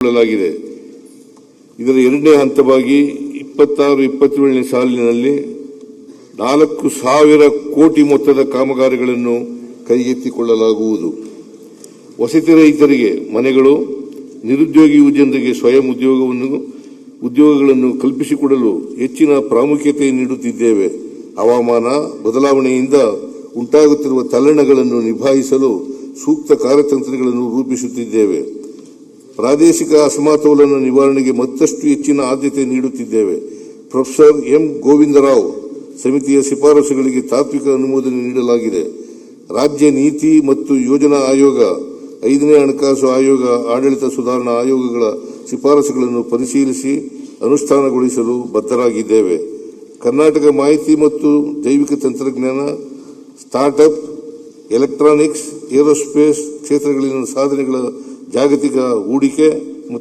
ಾಗಿದೆ. ಇದರ ಎರಡನೇ ಹಂತವಾಗಿ 26-27ನೇ ಸಾಲಿನಲ್ಲಿ 4,000 ಕೋಟಿ ಮೊತ್ತದ ಕಾಮಗಾರಿಗಳನ್ನು ಕೈಗೆತ್ತಿಕೊಳ್ಳಲಾಗುವುದು. ವಸತಿ ರಹಿತರಿಗೆ ಮನೆಗಳು, ನಿರುದ್ಯೋಗಿ ಯುವಜನರಿಗೆ ಸ್ವಯಂ ಉದ್ಯೋಗಗಳನ್ನು ಕಲ್ಪಿಸಿಕೊಡಲು ಹೆಚ್ಚಿನ ಪ್ರಾಮುಖ್ಯತೆ ನೀಡುತ್ತಿದ್ದೇವೆ. ಹವಾಮಾನ ಬದಲಾವಣೆಯಿಂದ ಉಂಟಾಗುತ್ತಿರುವ ತಲ್ಲಣಗಳನ್ನು ನಿಭಾಯಿಸಲು ಸೂಕ್ತ ಕಾರ್ಯತಂತ್ರಗಳನ್ನು ರೂಪಿಸುತ್ತಿದ್ದೇವೆ. ಪ್ರಾದೇಶಿಕ ಅಸಮತೋಲನ ನಿವಾರಣೆಗೆ ಮತ್ತಷ್ಟು ಹೆಚ್ಚಿನ ಆದ್ಯತೆ ನೀಡುತ್ತಿದ್ದೇವೆ. ಪ್ರೊಫೆಸರ್ ಎಂ ಗೋವಿಂದರಾವ್ ಸಮಿತಿಯ ಶಿಫಾರಸುಗಳಿಗೆ ತಾತ್ವಿಕ ಅನುಮೋದನೆ ನೀಡಲಾಗಿದೆ. ರಾಜ್ಯ ನೀತಿ ಮತ್ತು ಯೋಜನಾ ಆಯೋಗ, 5ನೇ ಹಣಕಾಸು ಆಯೋಗ, ಆಡಳಿತ ಸುಧಾರಣಾ ಆಯೋಗಗಳ ಶಿಫಾರಸುಗಳನ್ನು ಪರಿಶೀಲಿಸಿ ಅನುಷ್ಠಾನಗೊಳಿಸಲು ಬದ್ಧರಾಗಿದ್ದೇವೆ. ಕರ್ನಾಟಕ ಮಾಹಿತಿ ಮತ್ತು ಜೈವಿಕ ತಂತ್ರಜ್ಞಾನ, ಸ್ಟಾರ್ಟ್ಅಪ್, ಎಲೆಕ್ಟ್ರಾನಿಕ್ಸ್, ಏರೋಸ್ಪೇಸ್ ಕ್ಷೇತ್ರಗಳಲ್ಲಿನ ಸಾಧನೆಗಳ ಜಾಗತಿಕ ಹೂಡಿಕೆ